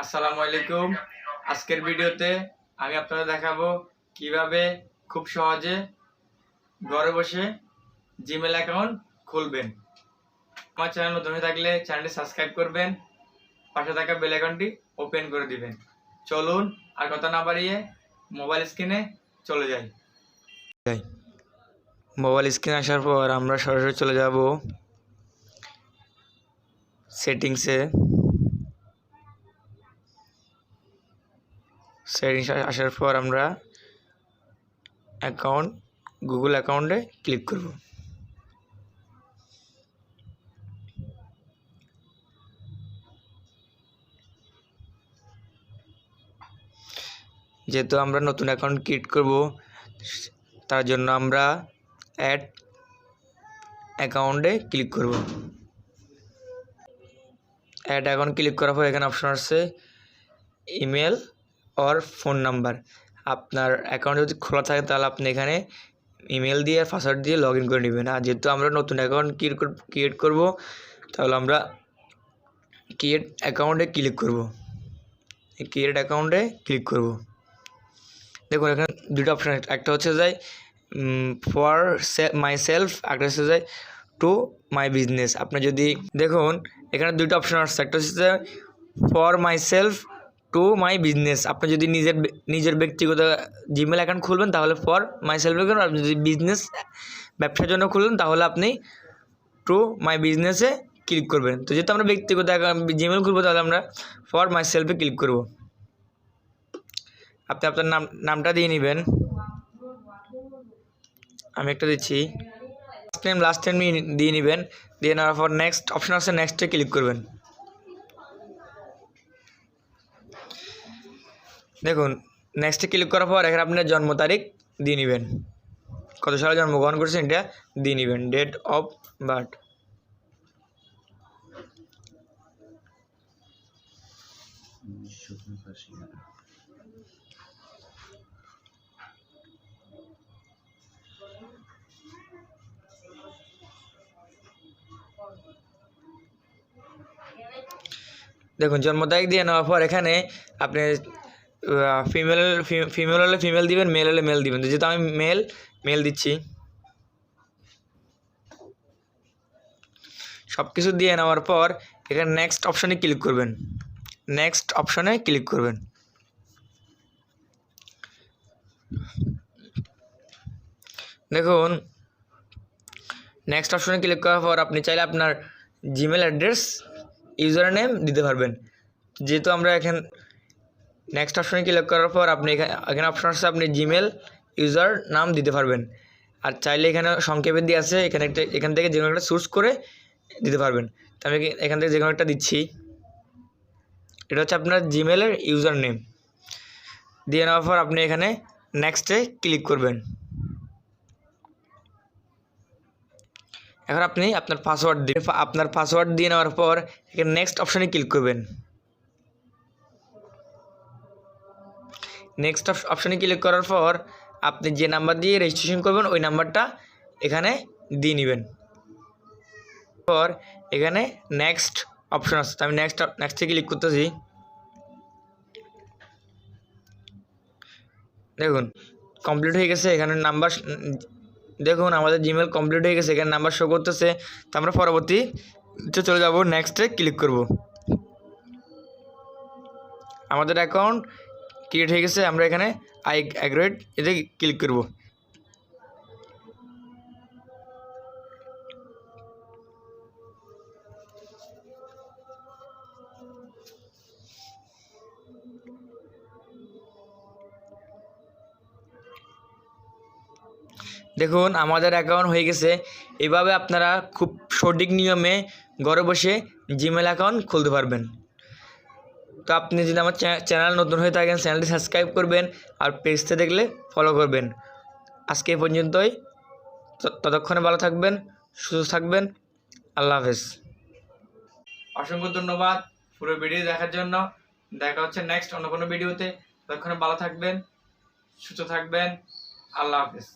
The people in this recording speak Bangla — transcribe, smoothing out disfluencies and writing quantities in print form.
আসসালামু আলাইকুম। আজকের ভিডিওতে আমি আপনাদের দেখাবো কিভাবে খুব সহজে ঘরে বসে জিমেল অ্যাকাউন্ট খুলবেন। আমার চ্যানেল নতুন হয়ে থাকলে চ্যানেলটি সাবস্ক্রাইব করবেন, পাশে থাকা বেল আইকনটি ওপেন করে দিবেন। চলুন আর কথা না বাড়িয়ে মোবাইল স্ক্রিনে চলে যাই। মোবাইল স্ক্রিনে আসার পর আমরা সরাসরি চলে যাব সেটিংসে। সেটিংস আসার পর আমরা গুগল অ্যাকাউন্টে ক্লিক করব। যেহেতু আমরা নতুন অ্যাকাউন্ট ক্রিয়েট করব, তার জন্য আমরা অ্যাড অ্যাকাউন্টে ক্লিক করব। অ্যাড অ্যাকাউন্ট ক্লিক করার পর এখানে অপশন আছে ইমেল অর ফোন নাম্বার। আপনার অ্যাকাউন্ট যদি খোলা থাকে তাহলে আপনি এখানে ইমেল দিয়ে আর পাসওয়ার্ড দিয়ে লগ ইন করে নেবেন। আর যেহেতু আমরা নতুন অ্যাকাউন্ট ক্রিয়েট করব, তাহলে আমরা ক্রিয়েট অ্যাকাউন্টে ক্লিক করব। ক্রিয়েট অ্যাকাউন্টে ক্লিক করব। দেখুন এখানে দুটো অপশন, একটা হচ্ছে যায় ফর মাই সেলফ, একটা হচ্ছে যায় টু মাই বিজনেস। আপনি যদি দেখুন এখানে দুটো অপশন আসছে, একটা হচ্ছে for my self to my business. আপনি যদি নিজের ব্যক্তিগত জিমেল অ্যাকাউন্ট খুলবেন তাহলে ফর মাই সেলফ অ্যাকাউন্ট, আপনি যদি বিজনেস ব্যবসার জন্য খুলবেন তাহলে আপনি টু মাই বিজনেসে ক্লিক করবেন। তো যেহেতু আমরা ব্যক্তিগত জিমেল খুলবো তাহলে আমরা ফর মাই সেলফে ক্লিক করব। আপনি আপনার নামটা দিয়ে নেবেন। আমি একটা দিচ্ছি, লাস্ট টাইম দিয়ে নেবেন। দিয়ে নেওয়ার পর নেক্সট অপশন আছে, নেক্সটে ক্লিক করবেন। দেখুন নেক্সটে ক্লিক করার পর এখানে আপনার জন্ম তারিখ দিয়ে নেবেন, কত সালে জন্মগ্রহণ করছেন এটা দিয়ে নেবেন, ডেট অফ বার্থ। দেখুন জন্ম তারিখ দিয়ে নেওয়ার পর এখানে আপনি ফিমেল হলে ফিমেল দিবেন, মেল হলে মেল দিবেন। যেহেতু আমি মেল দিচ্ছি। সব কিছু দিয়ে নেওয়ার পর এখানে নেক্সট অপশনে ক্লিক করবেন। নেক্সট অপশনে ক্লিক করবেন। দেখুন নেক্সট অপশনে ক্লিক করার পর আপনি চাইলে আপনার জিমেল অ্যাড্রেস ইউজার নেম দিতে পারবেন। যেহেতু আমরা এখানে নেক্সট অপশনে ক্লিক করার পর আপনি এখানে অপশন আছে, আপনি জিমেল ইউজার নাম দিতে পারবেন। আর চাইলে এখানে সংক্ষেপে দিয়ে আছে, এখান থেকে যে কোনো একটা চুজ করে দিতে পারবেন। তো আমি এখান থেকে যে কোনো একটা দিচ্ছি। এটা হচ্ছে আপনার জিমেলের ইউজার নেম। দিয়ে নেওয়ার পর আপনি এখানে নেক্সটে ক্লিক করবেন। এখন আপনি আপনার পাসওয়ার্ড দিয়ে নেওয়ার পর এখানে নেক্সট অপশনে ক্লিক করবেন। নেক্সট অপশনে ক্লিক করার পর আপনি যে নাম্বার দিয়ে রেজিস্ট্রেশন করবেন ওই নাম্বারটা এখানে দিয়ে নেবেন। পর এখানে নেক্সট অপশন আছে, আমি নেক্সটে ক্লিক করতেছি। দেখুন কমপ্লিট হয়ে গেছে। এখানে নাম্বার দেখুন আমাদের জিমেল কমপ্লিট হয়ে গেছে, এখানে নাম্বার শো করতেছে। তো আমরা পরবর্তী চলে যাব, নেক্সটে ক্লিক করব। আমাদের অ্যাকাউন্ট ক্রিয়েট হয়ে গেছে, আমরা এখানে আই অ্যাগ্রিড এতে ক্লিক করব। দেখুন আমাদের অ্যাকাউন্ট হয়ে গেছে। এভাবে আপনারা খুব সঠিক নিয়মে ঘরে বসে জিমেল অ্যাকাউন্ট খুলতে পারবেন। তো আপনি যদি আমার চ্যানেল নতুন হয়ে থাকেন চ্যানেলটি সাবস্ক্রাইব করবেন, আর পেজতে দেখলে ফলো করবেন। আজকে এই পর্যন্তই। ততক্ষণে ভালো থাকবেন, সুস্থ থাকবেন। আল্লাহ হাফেজ। অসংখ্য ধন্যবাদ পুরো ভিডিও দেখার জন্য। দেখা হচ্ছে নেক্সট অন্য কোনো ভিডিওতে। ততক্ষণে ভালো থাকবেন, সুস্থ থাকবেন। আল্লাহ হাফেজ।